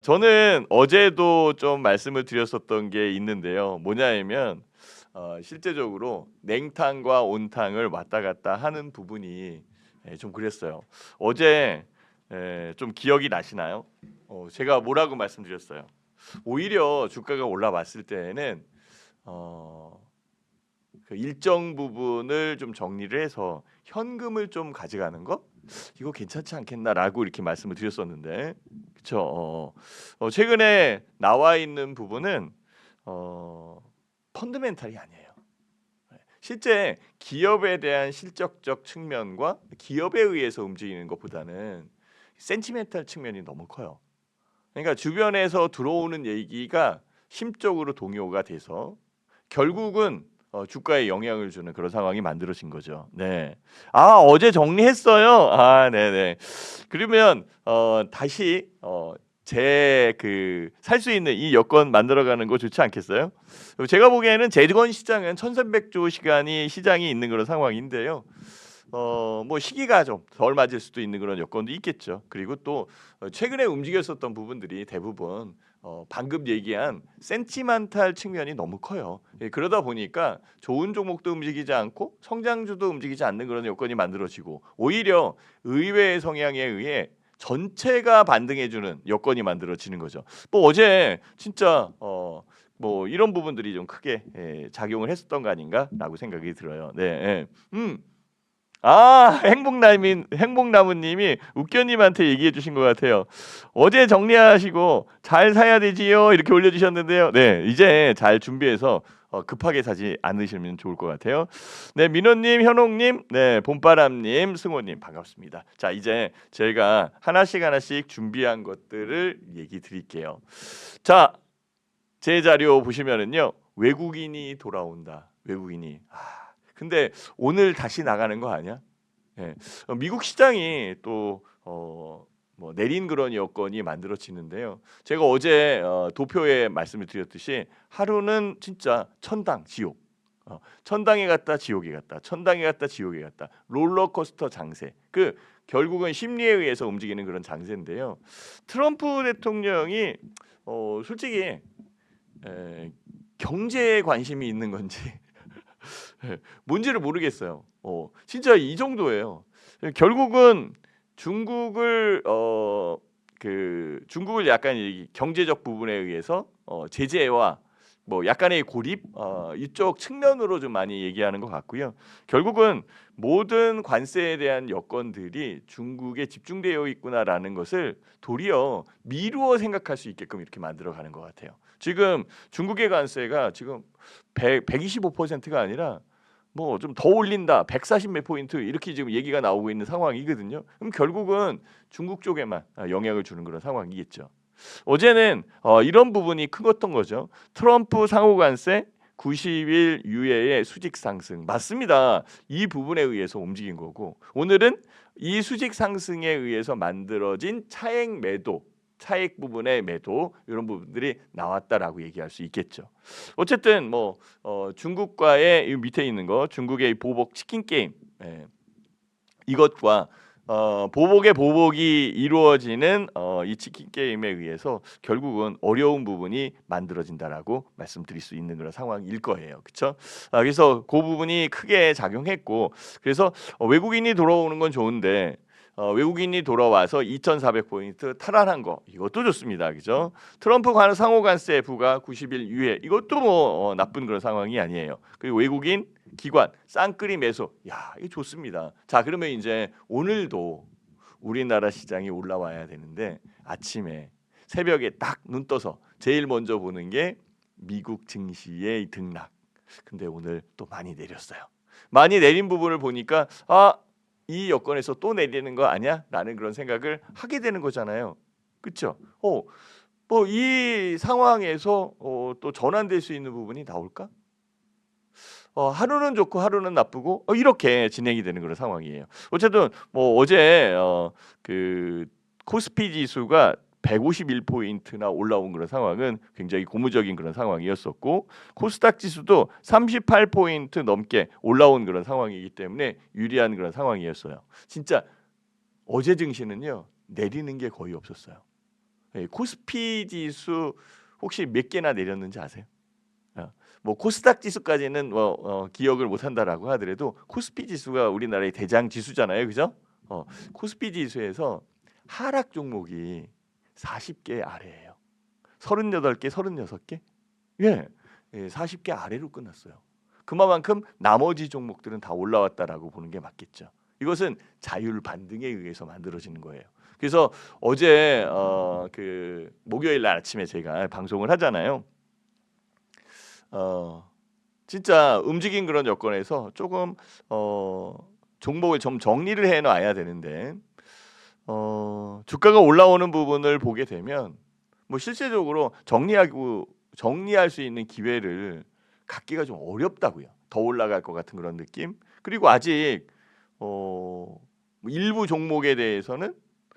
저는 어제도 좀 말씀을 드렸었던 게 있는데요. 뭐냐면 실제적으로 냉탕과 온탕을 왔다 갔다 하는 부분이 좀 그랬어요. 어제 좀 기억이 나시나요? 제가 뭐라고 말씀드렸어요? 오히려 주가가 올라왔을 때에는 어, 그 일정 부분을 좀 정리를 해서 현금을 좀 가져가는 거 이거 괜찮지 않겠나라고 이렇게 말씀을 드렸었는데 그쵸? 최근에 나와 있는 부분은 어, 펀드멘탈이 아니에요. 실제 기업에 대한 실적적 측면과 기업에 의해서 움직이는 것보다는 센티멘탈 측면이 너무 커요. 그러니까 주변에서 들어오는 얘기가 심적으로 동요가 돼서 결국은 주가에 영향을 주는 그런 상황이 만들어진 거죠. 네. 아 어제 정리했어요. 아 네네. 그러면 다시 제 그 살 수 있는 이 여건 만들어가는 거 좋지 않겠어요? 제가 보기에는 재건 시장은 1,300조 시간이 시장이 있는 그런 상황인데요. 뭐 시기가 좀 덜 맞을 수도 있는 그런 여건도 있겠죠. 그리고 또 최근에 움직였었던 부분들이 대부분 방금 얘기한 센티멘탈 측면이 너무 커요. 예, 그러다 보니까 좋은 종목도 움직이지 않고 성장주도 움직이지 않는 그런 여건이 만들어지고 오히려 의외의 성향에 의해 전체가 반등해주는 여건이 만들어지는 거죠. 뭐 어제 진짜 뭐 이런 부분들이 좀 크게 작용을 했었던 거 아닌가라고 생각이 들어요. 네. 예. 행복나무님이 웃겨님한테 얘기해 주신 것 같아요. 어제 정리하시고 잘 사야 되지요 이렇게 올려주셨는데요. 네, 이제 잘 준비해서 급하게 사지 않으시면 좋을 것 같아요. 네, 민호님, 현옥님, 네, 봄바람님, 승호님 반갑습니다. 자, 이제 저희가 하나씩 준비한 것들을 얘기 드릴게요. 자, 제 자료 보시면은요, 외국인이 돌아온다. 외국인이. 근데 오늘 다시 나가는 거 아니야? 예. 미국 시장이 또 뭐 내린 그런 여건이 만들어지는데요. 제가 어제 도표에 말씀을 드렸듯이 하루는 진짜 천당, 지옥. 천당에 갔다 지옥에 갔다. 천당에 갔다 지옥에 갔다. 롤러코스터 장세. 그 결국은 심리에 의해서 움직이는 그런 장세인데요. 트럼프 대통령이 솔직히 에, 경제에 관심이 있는 건지 뭔지를 모르겠어요. 진짜 이 정도예요. 결국은 중국을 중국을 약간 이 경제적 부분에 의해서 제재와 뭐 약간의 고립 이쪽 측면으로 좀 많이 얘기하는 것 같고요. 결국은 모든 관세에 대한 여건들이 중국에 집중되어 있구나라는 것을 도리어 미루어 생각할 수 있게끔 이렇게 만들어가는 것 같아요. 지금 중국의 관세가 지금 125%가 아니라 뭐 좀 더 올린다. 140 몇 포인트 이렇게 지금 얘기가 나오고 있는 상황이거든요. 그럼 결국은 중국 쪽에만 영향을 주는 그런 상황이겠죠. 어제는 이런 부분이 크었던 거죠. 트럼프 상호관세 90일 유예의 수직 상승 맞습니다. 이 부분에 의해서 움직인 거고 오늘은 이 수직 상승에 의해서 만들어진 차익 매도 차익 부분의 매도 이런 부분들이 나왔다라고 얘기할 수 있겠죠. 어쨌든 뭐 중국과의 이 밑에 있는 거 중국의 보복 치킨 게임 이것과 보복의 보복이 이루어지는 이 치킨 게임에 의해서 결국은 어려운 부분이 만들어진다라고 말씀드릴 수 있는 그런 상황일 거예요. 그렇죠? 그래서 그 부분이 크게 작용했고 그래서 외국인이 돌아오는 건 좋은데 외국인이 돌아와서 2,400포인트 탈환한 거 이것도 좋습니다. 그죠? 트럼프 관 상호 관세 부과 90일 유예 이것도 뭐 나쁜 그런 상황이 아니에요. 그리고 외국인 기관 쌍끌이 매수 야 이거 좋습니다. 자 그러면 이제 오늘도 우리나라 시장이 올라와야 되는데 아침에 새벽에 딱 눈 떠서 제일 먼저 보는 게 미국 증시의 등락. 근데 오늘 또 많이 내렸어요. 많이 내린 부분을 보니까 이 여건에서 또 내리는 거 아니야? 라는 그런 생각을 하게 되는 거잖아요. 그렇죠? 뭐 이 상황에서 또 전환될 수 있는 부분이 나올까? 하루는 좋고 하루는 나쁘고 이렇게 진행이 되는 그런 상황이에요. 어쨌든 뭐 어제 그 코스피 지수가 151포인트나 올라온 그런 상황은 굉장히 고무적인 그런 상황이었었고 코스닥 지수도 38포인트 넘게 올라온 그런 상황이기 때문에 유리한 그런 상황이었어요. 진짜 어제 증시는요. 내리는 게 거의 없었어요. 코스피 지수 혹시 몇 개나 내렸는지 아세요? 뭐 코스닥 지수까지는 기억을 못 한다라고 하더라도 코스피 지수가 우리나라의 대장 지수잖아요. 그죠? 코스피 지수에서 하락 종목이 40개 아래예요. 38개, 36개? 예. 40개 아래로 끝났어요. 그만큼 나머지 종목들은 다 올라왔다라고 보는 게 맞겠죠. 이것은 자율 반등에 의해서 만들어지는 거예요. 그래서 어제 그 목요일 날 아침에 제가 방송을 하잖아요. 진짜 움직인 그런 여건에서 조금 종목을 좀 정리를 해 놔야 되는데 주가가 올라오는 부분을 보게 되면 뭐 실질적으로 정리할 수 있는 기회를 갖기가 좀 어렵다고요. 더 올라갈 것 같은 그런 느낌. 그리고 아직 일부 종목에 대해서는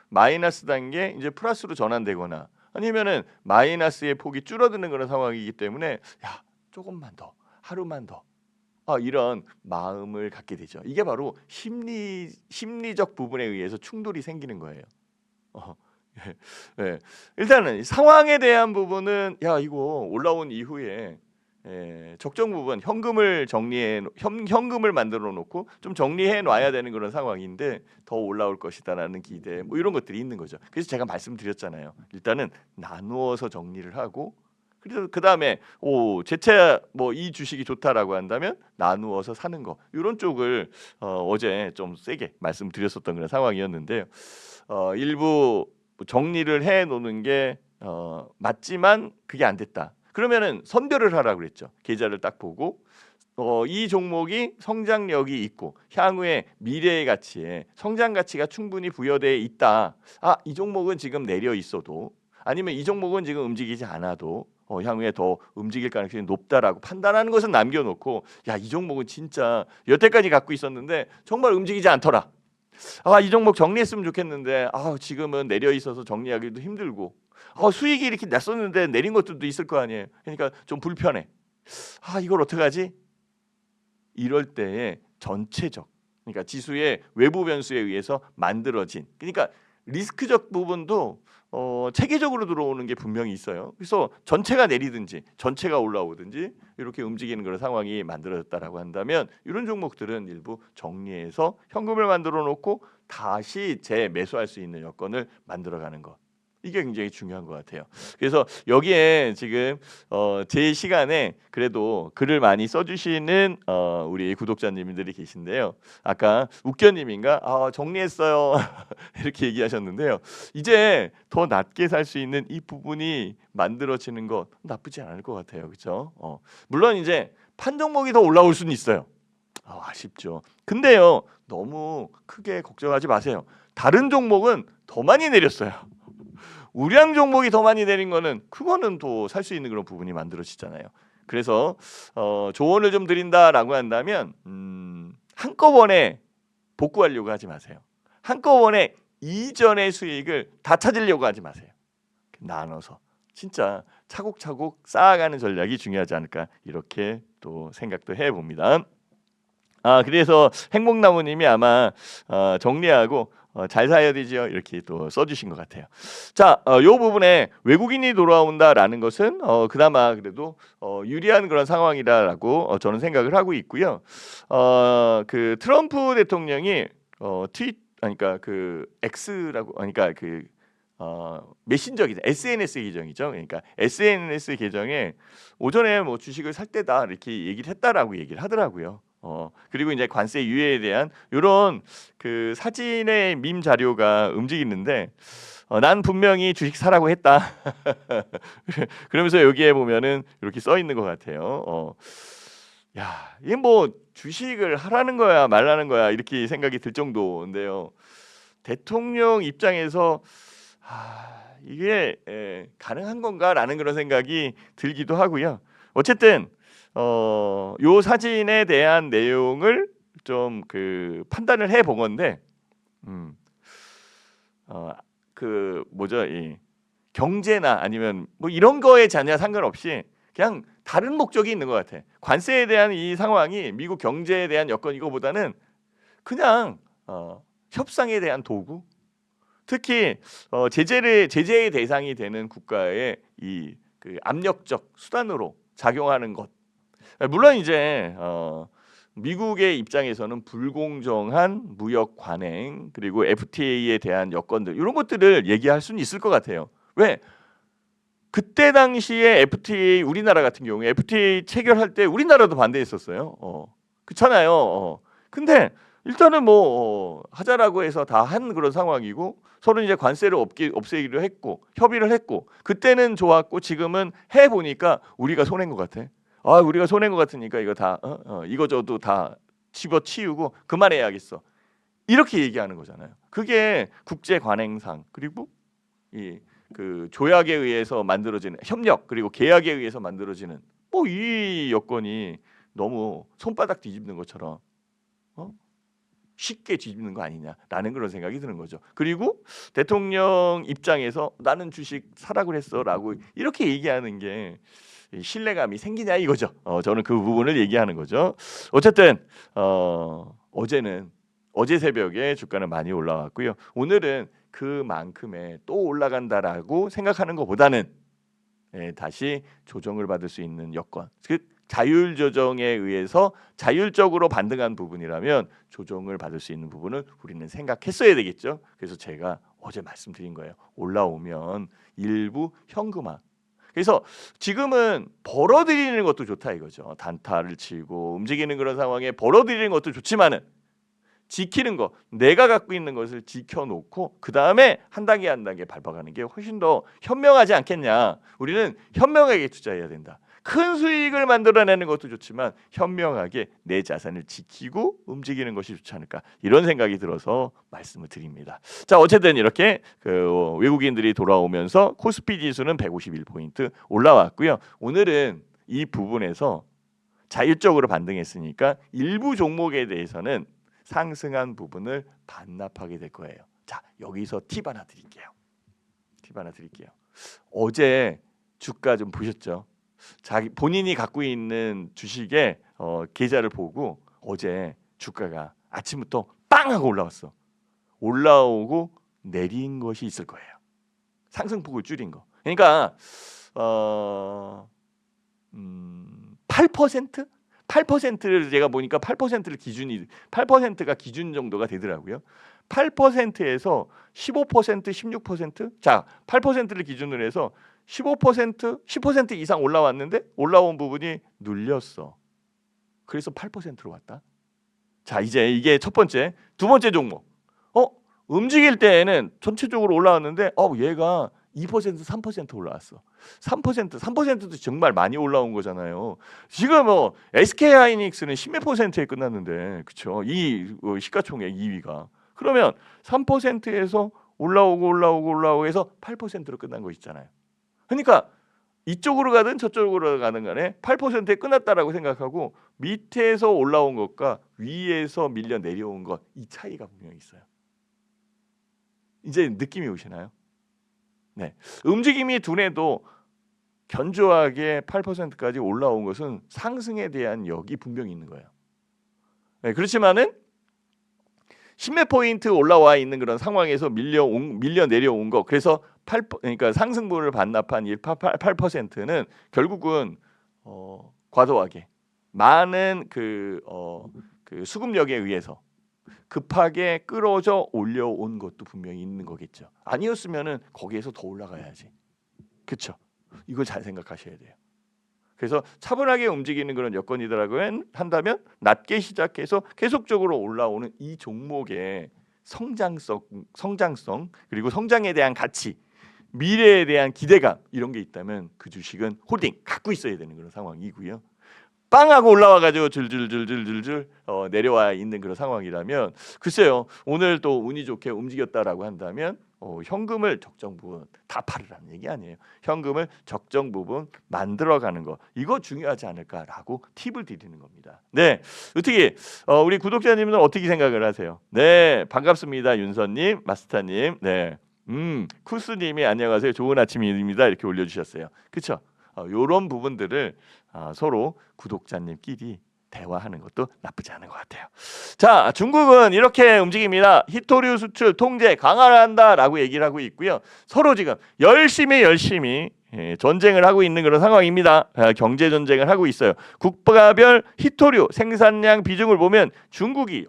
마이너스 단계 이제 플러스로 전환되거나 아니면은 마이너스의 폭이 줄어드는 그런 상황이기 때문에 야 조금만 더 하루만 더 이런 마음을 갖게 되죠. 이게 바로 심리적 부분에 의해서 충돌이 생기는 거예요. 네. 일단은 상황에 대한 부분은 야 이거 올라온 이후에 적정 부분 현금을 현금을 만들어 놓고 좀 정리해 놔야 되는 그런 상황인데 더 올라올 것이다라는 기대 뭐 이런 것들이 있는 거죠. 그래서 제가 말씀드렸잖아요. 일단은 나누어서 정리를 하고 그래서 그 다음에 재차 뭐 이 주식이 좋다라고 한다면 나누어서 사는 거 이런 쪽을 어제 좀 세게 말씀드렸었던 그런 상황이었는데요. 일부 정리를 해 놓는 게 맞지만 그게 안 됐다. 그러면은 선별을 하라고 그랬죠. 계좌를 딱 보고 이 종목이 성장력이 있고 향후에 미래의 가치에 성장 가치가 충분히 부여되어 있다. 이 종목은 지금 내려 있어도 아니면 이 종목은 지금 움직이지 않아도 향후에 더 움직일 가능성이 높다라고 판단하는 것은 남겨놓고 야 이 종목은 진짜 여태까지 갖고 있었는데 정말 움직이지 않더라. 이 종목 정리했으면 좋겠는데 지금은 내려 있어서 정리하기도 힘들고 수익이 이렇게 났었는데 내린 것들도 있을 거 아니에요. 그러니까 좀 불편해. 이걸 어떡하지? 이럴 때에 전체적 그러니까 지수의 외부 변수에 의해서 만들어진 그러니까 리스크적 부분도 체계적으로 들어오는 게 분명히 있어요. 그래서 전체가 내리든지 전체가 올라오든지 이렇게 움직이는 그런 상황이 만들어졌다라고 한다면 이런 종목들은 일부 정리해서 현금을 만들어 놓고 다시 재매수할 수 있는 여건을 만들어가는 것. 이게 굉장히 중요한 것 같아요. 그래서 여기에 지금 제 시간에 그래도 글을 많이 써주시는 우리 구독자님들이 계신데요. 아까 웃겨님인가 정리했어요 이렇게 얘기하셨는데요. 이제 더 낮게 살 수 있는 이 부분이 만들어지는 것 나쁘지 않을 것 같아요. 그렇죠? 물론 이제 판 종목이 더 올라올 수는 있어요. 아쉽죠. 근데요 너무 크게 걱정하지 마세요. 다른 종목은 더 많이 내렸어요. 우량 종목이 더 많이 내린 거는 그거는 또 살 수 있는 그런 부분이 만들어지잖아요. 그래서 조언을 좀 드린다라고 한다면 한꺼번에 복구하려고 하지 마세요. 한꺼번에 이전의 수익을 다 찾으려고 하지 마세요. 나눠서 진짜 차곡차곡 쌓아가는 전략이 중요하지 않을까 이렇게 또 생각도 해봅니다. 그래서 행복나무님이 아마 정리하고 잘 사야 되죠 이렇게 또 써주신 것 같아요. 자, 요 부분에 외국인이 돌아온다라는 것은 그나마 그래도 유리한 그런 상황이다라고 저는 생각을 하고 있고요. 그 트럼프 대통령이 그러니까 그 X라고 그러니까 그 메신저 계정, SNS 계정이죠. 그러니까 SNS 계정에 오전에 뭐 주식을 살 때다 이렇게 얘기를 했다라고 얘기를 하더라고요. 그리고 이제 관세 유예에 대한 이런 그 사진의 밈 자료가 움직이는데 난 분명히 주식 사라고 했다. 그러면서 여기에 보면은 이렇게 써 있는 것 같아요. 야, 이게 뭐 주식을 하라는 거야 말라는 거야 이렇게 생각이 들 정도인데요. 대통령 입장에서 이게 가능한 건가라는 그런 생각이 들기도 하고요. 어쨌든 요 사진에 대한 내용을 좀 그 판단을 해 보건데 그 뭐죠 이 경제나 아니면 뭐 이런 거에 전혀 상관없이 그냥 다른 목적이 있는 것 같아. 관세에 대한 이 상황이 미국 경제에 대한 여건 이거보다는 그냥 협상에 대한 도구. 특히 제재의 대상이 되는 국가의 이 그 압력적 수단으로 작용하는 것. 물론 이제 미국의 입장에서는 불공정한 무역 관행 그리고 FTA에 대한 여건들 이런 것들을 얘기할 수는 있을 것 같아요. 왜? 그때 당시에 FTA 우리나라 같은 경우에 FTA 체결할 때 우리나라도 반대했었어요. 그렇잖아요. 근데 일단은 뭐 하자라고 해서 다 한 그런 상황이고 서로 이제 관세를 없애기로 했고 협의를 했고 그때는 좋았고 지금은 해 보니까 우리가 손해인 것 같아. 우리가 손해인 것 같으니까 이거 다 이거저거 다 집어치우고 그만해야겠어. 이렇게 얘기하는 거잖아요. 그게 국제 관행상 그리고 이 그 조약에 의해서 만들어지는 협력 그리고 계약에 의해서 만들어지는 뭐 이 여건이 너무 손바닥 뒤집는 것처럼 쉽게 뒤집는 거 아니냐라는 그런 생각이 드는 거죠. 그리고 대통령 입장에서 나는 주식 사라 그랬어라고 이렇게 얘기하는 게 신뢰감이 생기냐 이거죠. 저는 그 부분을 얘기하는 거죠. 어쨌든 어제 새벽에 주가는 많이 올라왔고요. 오늘은 그만큼의 또 올라간다라고 생각하는 것보다는 다시 조정을 받을 수 있는 여건, 즉 자율 조정에 의해서 자율적으로 반등한 부분이라면 조정을 받을 수 있는 부분을 우리는 생각했어야 되겠죠. 그래서 제가 어제 말씀드린 거예요. 올라오면 일부 현금화. 그래서 지금은 벌어들이는 것도 좋다 이거죠. 단타를 치고 움직이는 그런 상황에 벌어들이는 것도 좋지만은 지키는 거, 내가 갖고 있는 것을 지켜놓고 그 다음에 한 단계 한 단계 밟아가는 게 훨씬 더 현명하지 않겠냐. 우리는 현명하게 투자해야 된다. 큰 수익을 만들어내는 것도 좋지만 현명하게 내 자산을 지키고 움직이는 것이 좋지 않을까 이런 생각이 들어서 말씀을 드립니다. 자, 어쨌든 이렇게 외국인들이 돌아오면서 코스피 지수는 151포인트 올라왔고요. 오늘은 이 부분에서 자율적으로 반등했으니까 일부 종목에 대해서는 상승한 부분을 반납하게 될 거예요. 자, 여기서 팁 하나 드릴게요. 어제 주가 좀 보셨죠? 본인이 갖고 있는 주식의 계좌를 보고 어제 주가가 아침부터 빵 하고 올라왔어. 올라오고 내린 것이 있을 거예요. 상승폭을 줄인 거. 그러니까 8%? 8%를 제가 보니까 8%를 8%가 기준 정도가 되더라고요. 8%에서 15%, 16%? 자, 8%를 기준으로 해서 15%, 10% 이상 올라왔는데 올라온 부분이 눌렸어. 그래서 8%로 왔다. 자, 이제 이게 첫 번째. 두 번째 종목. 움직일 때에는 전체적으로 올라왔는데 얘가 2%, 3% 올라왔어. 3%도 정말 많이 올라온 거잖아요. 지금 SK하이닉스는 10몇 %에 끝났는데, 그렇죠? 이 시가총액 2위가. 그러면 3%에서 올라오고 해서 8%로 끝난 거 있잖아요. 그러니까 이쪽으로 가든 저쪽으로 가든 간에 8%에 끝났다라고 생각하고 밑에서 올라온 것과 위에서 밀려 내려온 것 이 차이가 분명히 있어요. 이제 느낌이 오시나요? 네, 움직임이 둔해도 견조하게 8%까지 올라온 것은 상승에 대한 역이 분명히 있는 거예요. 네, 그렇지만은 10몇 포인트 올라와 있는 그런 상황에서 밀려 내려온 거, 그래서 그러니까 상승분을 반납한 8%는 결국은 과도하게 많은 그 수급력에 의해서 급하게 끌어져 올려온 것도 분명히 있는 거겠죠. 아니었으면은 거기에서 더 올라가야지. 그렇죠? 이걸 잘 생각하셔야 돼요. 그래서 차분하게 움직이는 그런 여건이라고 한다면 낮게 시작해서 계속적으로 올라오는 이 종목의 성장성 그리고 성장에 대한 가치, 미래에 대한 기대감 이런 게 있다면 그 주식은 홀딩 갖고 있어야 되는 그런 상황이고요. 빵하고 올라와가지고 줄줄줄줄줄 내려와 있는 그런 상황이라면 글쎄요, 오늘 또 운이 좋게 움직였다라고 한다면 현금을 적정 부분 다 팔으라는 얘기 아니에요. 현금을 적정 부분 만들어가는 거 이거 중요하지 않을까라고 팁을 드리는 겁니다. 네, 어떻게 우리 구독자님은 어떻게 생각을 하세요? 네, 반갑습니다, 윤선님, 마스터님. 네, 쿠스님이 안녕하세요, 좋은 아침입니다 이렇게 올려주셨어요. 그렇죠? 이런 부분들을 서로 구독자님끼리 대화하는 것도 나쁘지 않은 것 같아요. 자, 중국은 이렇게 움직입니다. 히토류 수출 통제 강화를 한다라고 얘기를 하고 있고요. 서로 지금 열심히 전쟁을 하고 있는 그런 상황입니다. 경제 전쟁을 하고 있어요. 국가별 히토류 생산량 비중을 보면 중국이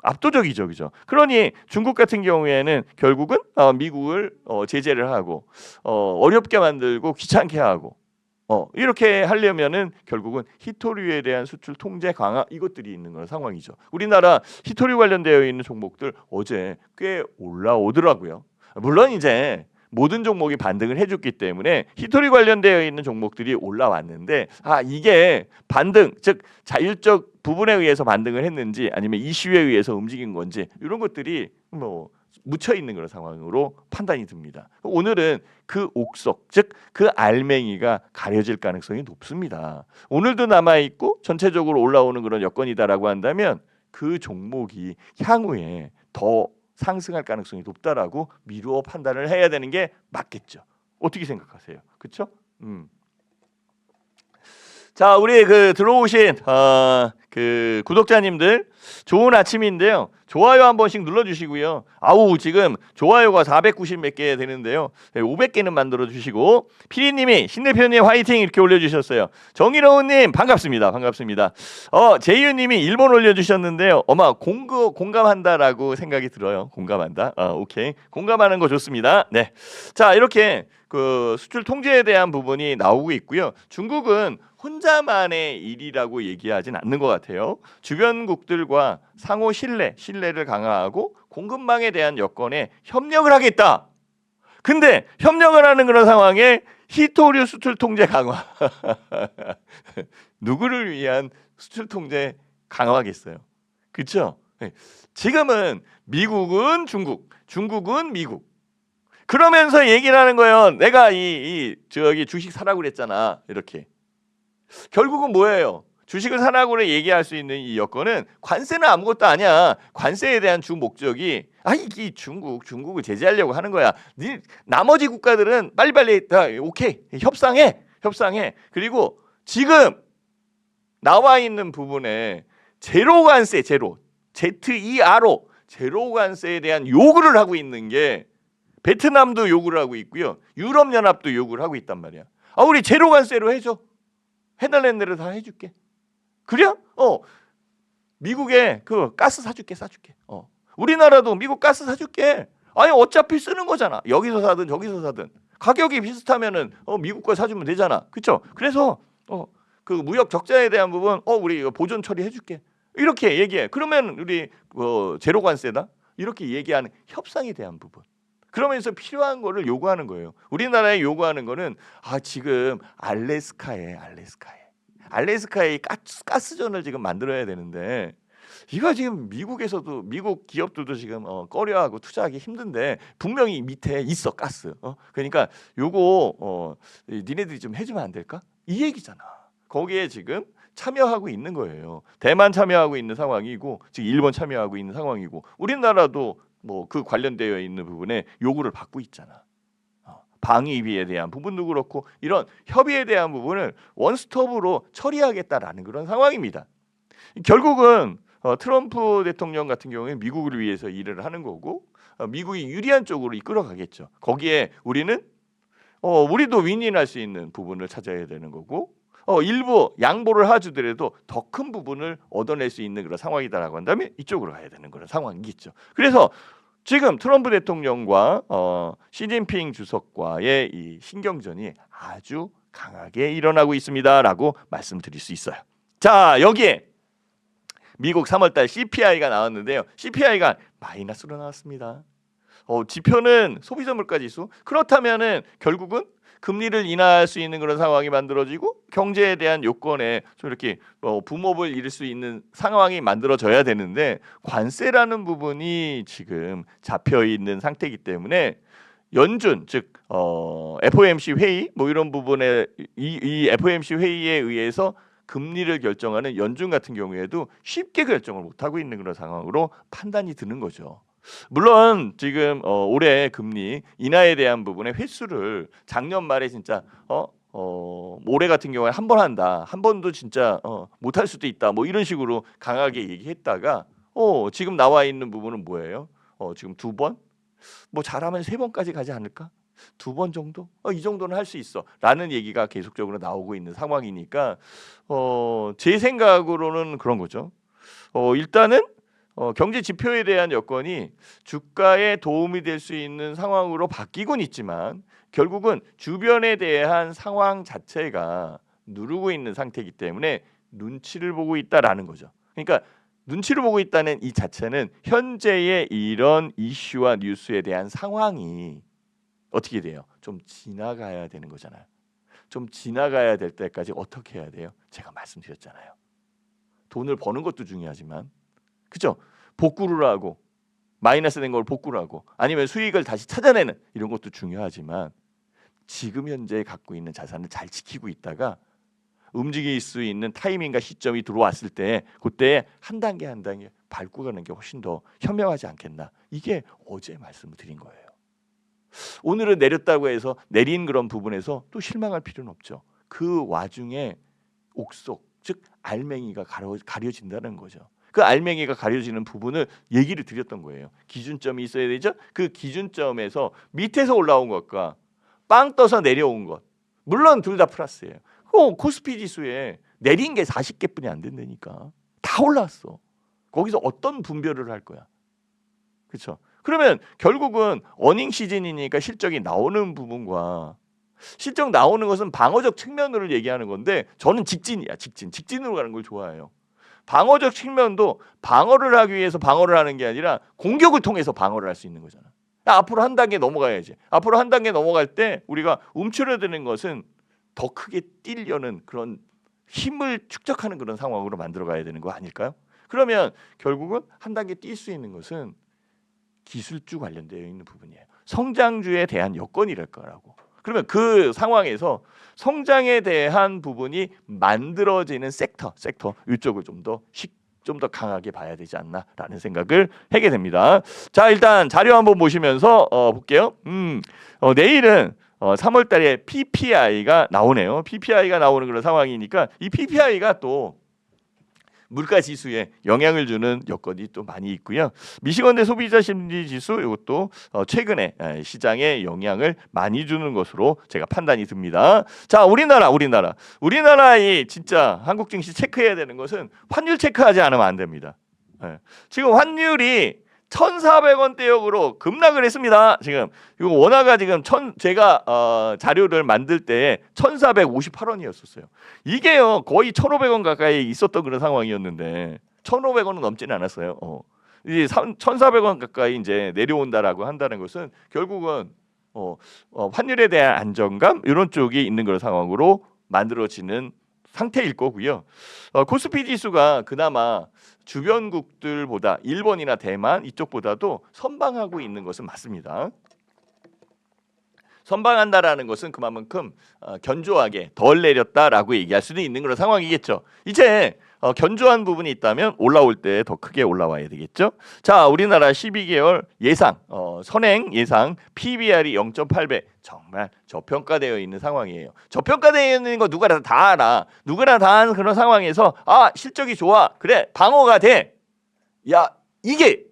압도적이죠, 그죠? 그러니 중국 같은 경우에는 결국은 미국을 제재를 하고 어렵게 만들고 귀찮게 하고 이렇게 하려면은 결국은 히토류에 대한 수출 통제 강화 이것들이 있는 그런 상황이죠. 우리나라 히토류 관련되어 있는 종목들 어제 꽤 올라오더라고요. 물론 이제 모든 종목이 반등을 해줬기 때문에 히토류 관련되어 있는 종목들이 올라왔는데 이게 반등 즉 자율적 부분에 의해서 반등을 했는지 아니면 이슈에 의해서 움직인 건지 이런 것들이 뭐 묻혀 있는 그런 상황으로 판단이 듭니다. 오늘은 그 옥석 즉 그 알맹이가 가려질 가능성이 높습니다. 오늘도 남아 있고 전체적으로 올라오는 그런 여건이다라고 한다면 그 종목이 향후에 더 상승할 가능성이 높다라고 미루어 판단을 해야 되는 게 맞겠죠. 어떻게 생각하세요? 그렇죠? 자, 우리 들어오신 그 구독자님들 좋은 아침인데요. 좋아요 한 번씩 눌러주시고요. 지금 좋아요가 490 몇 개 되는데요. 500개는 만들어 주시고 피디님이 신대표님 화이팅 이렇게 올려주셨어요. 정일호님 반갑습니다. 제이유님이 1번 올려주셨는데요. 공감한다라고 생각이 들어요. 공감한다. 오케이. 공감하는 거 좋습니다. 네. 자, 이렇게 그 수출 통제에 대한 부분이 나오고 있고요. 중국은 혼자만의 일이라고 얘기하진 않는 것 같아요. 주변국들과 상호 신뢰를 강화하고 공급망에 대한 여건에 협력을 하겠다. 근데 협력을 하는 그런 상황에 히토류 수출 통제 강화. 누구를 위한 수출 통제 강화하겠어요? 그렇죠? 지금은 미국은 중국, 중국은 미국. 그러면서 얘기를 하는 거예요. 내가 저기 주식 사라고 그랬잖아. 이렇게. 결국은 뭐예요? 주식을 사라고 얘기할 수 있는 이 여건은 관세는 아무것도 아니야. 관세에 대한 주 목적이 이 중국을 제재하려고 하는 거야. 나머지 국가들은 빨리빨리 오케이 협상해. 그리고 지금 나와 있는 부분에 제로 관세 ZERO 제로 관세에 대한 요구를 하고 있는 게 베트남도 요구를 하고 있고요. 유럽연합도 요구를 하고 있단 말이야. 우리 제로 관세로 해줘. 해달라는 대로 다 해줄게. 그래? 미국에 그 가스 싸줄게. 우리나라도 미국 가스 사줄게. 어차피 쓰는 거잖아. 여기서 사든 저기서 사든 가격이 비슷하면은 미국 거 사주면 되잖아. 그렇죠? 그래서 그 무역 적자에 대한 부분 우리 보존 처리해줄게. 이렇게 얘기해. 그러면 우리 제로 관세다. 이렇게 얘기하는 협상에 대한 부분. 그러면서 필요한 거를 요구하는 거예요. 우리나라에 요구하는 거는 지금 알래스카에 가스전을 지금 만들어야 되는데 이거 지금 미국에서도 미국 기업들도 지금 꺼려하고 투자하기 힘든데 분명히 밑에 있어 가스. 그러니까 요거 니네들이 좀 해주면 안 될까? 이 얘기잖아. 거기에 지금 참여하고 있는 거예요. 대만 참여하고 있는 상황이고 지금 일본 참여하고 있는 상황이고 우리나라도 그 관련되어 있는 부분에 요구를 받고 있잖아. 방위비에 대한 부분도 그렇고 이런 협의에 대한 부분을 원스톱으로 처리하겠다라는 그런 상황입니다. 결국은 트럼프 대통령 같은 경우에 미국을 위해서 일을 하는 거고 미국이 유리한 쪽으로 이끌어가겠죠. 거기에 우리는 우리도 윈윈할 수 있는 부분을 찾아야 되는 거고 일부 양보를 하주더라도 더 큰 부분을 얻어낼 수 있는 그런 상황이다라고 한다면 이쪽으로 가야 되는 그런 상황이겠죠. 그래서 지금 트럼프 대통령과 시진핑 주석과의 이 신경전이 아주 강하게 일어나고 있습니다라고 말씀드릴 수 있어요. 자, 여기에 미국 3월달 CPI가 나왔는데요. CPI가 마이너스로 나왔습니다. 지표는 소비자 물가 지수. 그렇다면은 결국은 금리를 인하할 수 있는 그런 상황이 만들어지고 경제에 대한 요건에 좀 이렇게 붐업을 이룰 수 있는 상황이 만들어져야 되는데 관세라는 부분이 지금 잡혀 있는 상태이기 때문에 연준 즉 FOMC 회의 이런 부분에 이 FOMC 회의에 의해서 금리를 결정하는 연준 같은 경우에도 쉽게 결정을 못 하고 있는 그런 상황으로 판단이 드는 거죠. 물론 지금 올해 금리 인하에 대한 부분의 횟수를 작년 말에 진짜 올해 같은 경우에 한 번 한다. 한 번도 진짜 못할 수도 있다. 뭐 이런 식으로 강하게 얘기했다가 지금 나와 있는 부분은 뭐예요? 지금 2번? 뭐 잘하면 3번까지 가지 않을까? 2번 정도? 이 정도는 할 수 있어. 라는 얘기가 계속적으로 나오고 있는 상황이니까 제 생각으로는 그런 거죠. 일단은 경제 지표에 대한 여건이 주가에 도움이 될 수 있는 상황으로 바뀌곤 있지만 결국은 주변에 대한 상황 자체가 누르고 있는 상태이기 때문에 눈치를 보고 있다라는 거죠. 그러니까 눈치를 보고 있다는 이 자체는 현재의 이런 이슈와 뉴스에 대한 상황이 어떻게 돼요? 좀 지나가야 되는 거잖아요. 좀 지나가야 될 때까지 어떻게 해야 돼요? 제가 말씀드렸잖아요. 돈을 버는 것도 중요하지만 그죠? 복구를 하고 마이너스 된 걸 복구를 하고 아니면 수익을 다시 찾아내는 이런 것도 중요하지만 지금 현재 갖고 있는 자산을 잘 지키고 있다가 움직일 수 있는 타이밍과 시점이 들어왔을 때 그때 한 단계 한 단계 밟고 가는 게 훨씬 더 현명하지 않겠나. 이게 어제 말씀을 드린 거예요. 오늘은 내렸다고 해서 내린 그런 부분에서 또 실망할 필요는 없죠. 그 와중에 옥석 즉 알맹이가 가려진다는 거죠. 그 알맹이가 가려지는 부분을 얘기를 드렸던 거예요. 기준점이 있어야 되죠. 그 기준점에서 밑에서 올라온 것과 빵 떠서 내려온 것 물론 둘 다 플러스예요. 코스피 지수에 내린 게 40개뿐이 안 된다니까. 다 올라왔어. 거기서 어떤 분별을 할 거야. 그렇죠? 그러면 결국은 어닝 시즌이니까 실적이 나오는 부분과 실적 나오는 것은 방어적 측면으로 얘기하는 건데 저는 직진이야. 직진으로 가는 걸 좋아해요. 방어적 측면도 방어를 하기 위해서 방어를 하는 게 아니라 공격을 통해서 방어를 할 수 있는 거잖아. 앞으로 한 단계 넘어가야지. 앞으로 한 단계 넘어갈 때 우리가 움츠러드는 것은 더 크게 뛰려는 그런 힘을 축적하는 그런 상황으로 만들어 가야 되는 거 아닐까요? 그러면 결국은 한 단계 뛸 수 있는 것은 기술주 관련되어 있는 부분이에요. 성장주에 대한 여건이랄 거라고. 그러면 그 상황에서 성장에 대한 부분이 만들어지는 섹터 이쪽을 좀 더 강하게 봐야 되지 않나라는 생각을 하게 됩니다. 자, 일단 자료 한번 보시면서 볼게요. 내일은 3월 달에 PPI가 나오네요. PPI가 나오는 그런 상황이니까 이 PPI가 또 물가 지수에 영향을 주는 여건이 또 많이 있고요. 미시건대 소비자 심리 지수 이것도 최근에 시장에 영향을 많이 주는 것으로 제가 판단이 듭니다. 자, 우리나라의 진짜 한국 증시 체크해야 되는 것은 환율 체크하지 않으면 안 됩니다. 지금 환율이 1,400원대역으로 급락을 했습니다. 지금 이거 원화가 지금 제가 자료를 만들 때 1,458원이었었어요. 이게요 거의 1,500원 가까이 있었던 그런 상황이었는데 1,500원은 넘지는 않았어요. 이제 1,400원 가까이 이제 내려온다라고 한다는 것은 결국은 환율에 대한 안정감 이런 쪽이 있는 그런 상황으로 만들어지는 상태일 거고요. 코스피 지수가 그나마 주변국들보다 일본이나 대만 이쪽보다도 선방하고 있는 것은 맞습니다. 선방한다라는 것은 그만큼 견조하게 덜 내렸다라고 얘기할 수도 있는 그런 상황이겠죠. 이제 견조한 부분이 있다면 올라올 때 더 크게 올라와야 되겠죠. 자, 우리나라 12개월 예상 선행 예상 PBR이 0.8배 정말 저평가되어 있는 상황이에요. 저평가되어 있는 거 누구나 다 알아. 누구나 다 아는 그런 상황에서 실적이 좋아. 그래 방어가 돼. 야 이게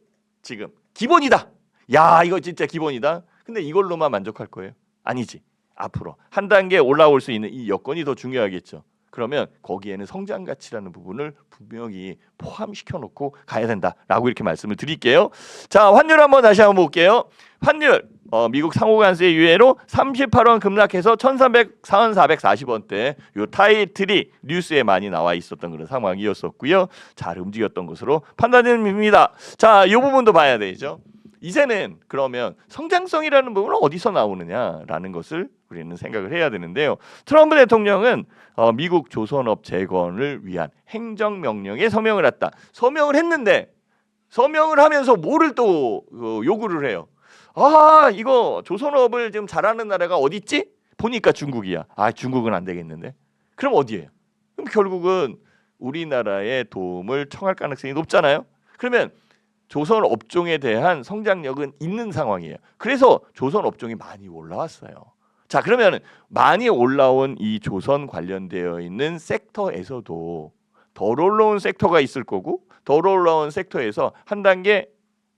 지금 기본이다. 야 이거 진짜 기본이다. 근데 이걸로만 만족할 거예요? 아니지. 앞으로 한 단계 올라올 수 있는 이 여건이 더 중요하겠죠. 그러면 거기에는 성장 가치라는 부분을 분명히 포함시켜 놓고 가야 된다라고 이렇게 말씀을 드릴게요. 자, 환율 한번 다시 한번 볼게요. 환율 미국 상호관세 유예로 38원 급락해서 1,440원대 요 타이틀이 뉴스에 많이 나와 있었던 그런 상황이었었고요. 잘 움직였던 것으로 판단됩니다. 자, 이 부분도 봐야 되죠. 이제는 그러면 성장성이라는 부분은 어디서 나오느냐라는 것을 우리는 생각을 해야 되는데요. 트럼프 대통령은 미국 조선업 재건을 위한 행정명령에 서명을 했다. 서명을 했는데 서명을 하면서 뭐를 또 요구를 해요. 이거 조선업을 지금 잘하는 나라가 어디 있지? 보니까 중국이야. 중국은 안 되겠는데. 그럼 어디예요? 그럼 결국은 우리나라의 도움을 청할 가능성이 높잖아요. 그러면 조선 업종에 대한 성장력은 있는 상황이에요. 그래서 조선 업종이 많이 올라왔어요. 자, 그러면 많이 올라온 이 조선 관련되어 있는 섹터에서도 덜 올라온 섹터가 있을 거고, 덜 올라온 섹터에서 한 단계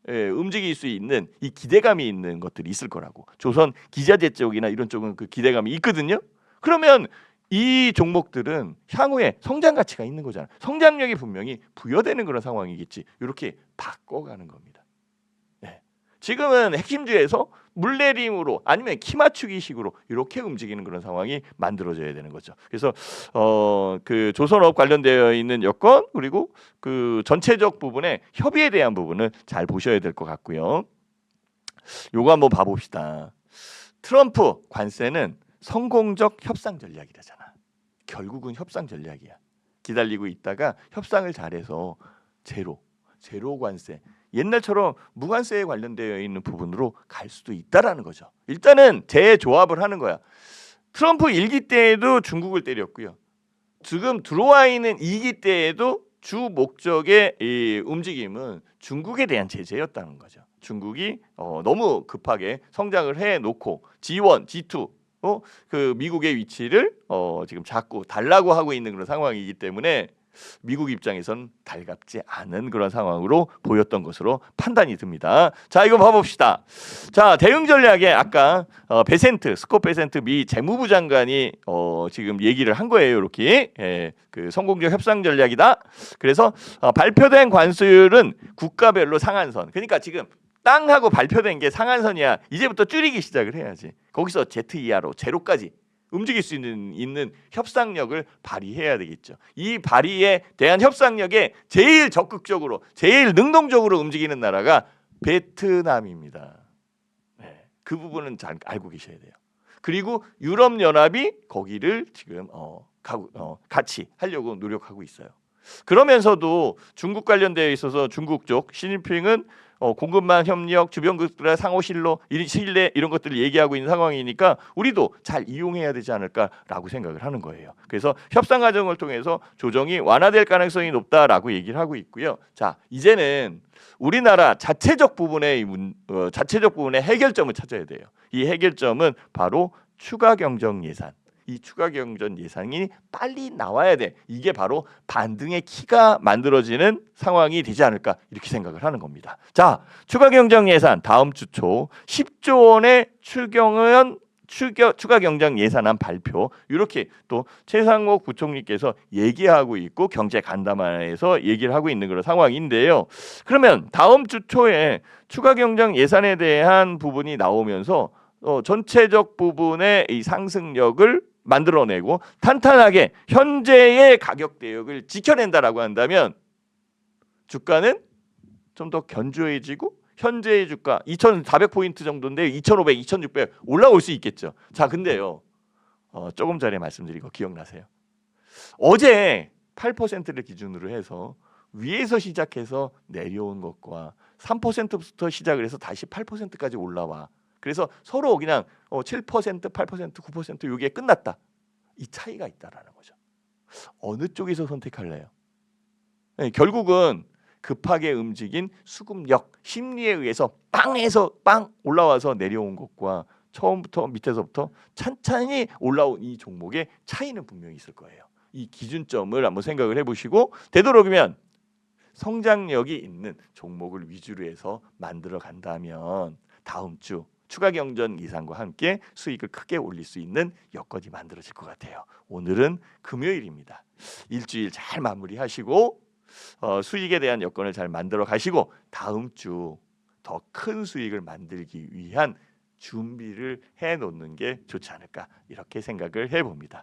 움직일 수 있는 이 기대감이 있는 것들이 있을 거라고. 조선 기자재 쪽이나 이런 쪽은 그 기대감이 있거든요. 그러면 이 종목들은 향후에 성장 가치가 있는 거잖아. 성장력이 분명히 부여되는 그런 상황이겠지. 이렇게 바꿔가는 겁니다. 네. 지금은 핵심주에서 물내림으로 아니면 키 맞추기식으로 이렇게 움직이는 그런 상황이 만들어져야 되는 거죠. 그래서 그 조선업 관련되어 있는 여건 그리고 그 전체적 부분의 협의에 대한 부분을 잘 보셔야 될 것 같고요. 요거 한번 봐봅시다. 트럼프 관세는 성공적 협상 전략이라잖아. 결국은 협상 전략이야. 기다리고 있다가 협상을 잘해서 제로 관세, 옛날처럼 무관세에 관련되어 있는 부분으로 갈 수도 있다라는 거죠. 일단은 재조합을 하는 거야. 트럼프 1기 때에도 중국을 때렸고요. 지금 들어와 있는 2기 때에도 주 목적의 이 움직임은 중국에 대한 제재였다는 거죠. 중국이 너무 급하게 성장을 해놓고 G1, G2 그 미국의 위치를 지금 자꾸 달라고 하고 있는 그런 상황이기 때문에 미국 입장에선 달갑지 않은 그런 상황으로 보였던 것으로 판단이 듭니다. 자, 이거 봐봅시다. 자, 대응 전략에 아까 스콧 베센트 미 재무부 장관이 지금 얘기를 한 거예요. 이렇게 그 성공적 협상 전략이다. 그래서 발표된 관세율은 국가별로 상한선. 그러니까 지금 땅하고 발표된 게 상한선이야. 이제부터 줄이기 시작을 해야지. 거기서 ZER로 제로까지 움직일 수 있는 협상력을 발휘해야 되겠죠. 이 발휘에 대한 협상력에 제일 적극적으로, 제일 능동적으로 움직이는 나라가 베트남입니다. 네, 그 부분은 잘 알고 계셔야 돼요. 그리고 유럽 연합이 거기를 지금 같이 하려고 노력하고 있어요. 그러면서도 중국 관련되어 있어서 중국 쪽 시진핑은 공급망 협력, 주변국들의 상호 신뢰 이런 것들을 얘기하고 있는 상황이니까 우리도 잘 이용해야 되지 않을까라고 생각을 하는 거예요. 그래서 협상 과정을 통해서 조정이 완화될 가능성이 높다라고 얘기를 하고 있고요. 자, 이제는 우리나라 자체적 부분의 해결점을 찾아야 돼요. 이 해결점은 바로 추가 경정 예산. 이 추가 경정 예산이 빨리 나와야 돼. 이게 바로 반등의 키가 만들어지는 상황이 되지 않을까 이렇게 생각을 하는 겁니다. 자, 추가 경정 예산 다음 주 초 10조 원의 추가 경정 예산안 발표 이렇게 또 최상목 부총리께서 얘기하고 있고 경제 간담회에서 얘기를 하고 있는 그런 상황인데요. 그러면 다음 주 초에 추가 경정 예산에 대한 부분이 나오면서 전체적 부분의 이 상승력을 만들어내고 탄탄하게 현재의 가격 대역을 지켜낸다라고 한다면 주가는 좀 더 견조해지고 현재의 주가 2,400포인트 정도인데 2,500, 2,600 올라올 수 있겠죠. 자, 근데요. 조금 전에 말씀드린 거 기억나세요? 어제 8%를 기준으로 해서 위에서 시작해서 내려온 것과 3%부터 시작을 해서 다시 8%까지 올라와. 그래서 서로 그냥 7%, 8%, 9% 이게 끝났다. 이 차이가 있다라는 거죠. 어느 쪽에서 선택할래요? 네, 결국은 급하게 움직인 수급력, 심리에 의해서 빵에서 빵 올라와서 내려온 것과 처음부터 밑에서부터 찬찬히 올라온 이 종목의 차이는 분명히 있을 거예요. 이 기준점을 한번 생각을 해보시고 되도록이면 성장력이 있는 종목을 위주로 해서 만들어 간다면 다음 주 추가 경정 예산과 함께 수익을 크게 올릴 수 있는 여건이 만들어질 것 같아요. 오늘은 금요일입니다. 일주일 잘 마무리하시고 수익에 대한 여건을 잘 만들어 가시고 다음 주 더 큰 수익을 만들기 위한 준비를 해놓는 게 좋지 않을까 이렇게 생각을 해봅니다.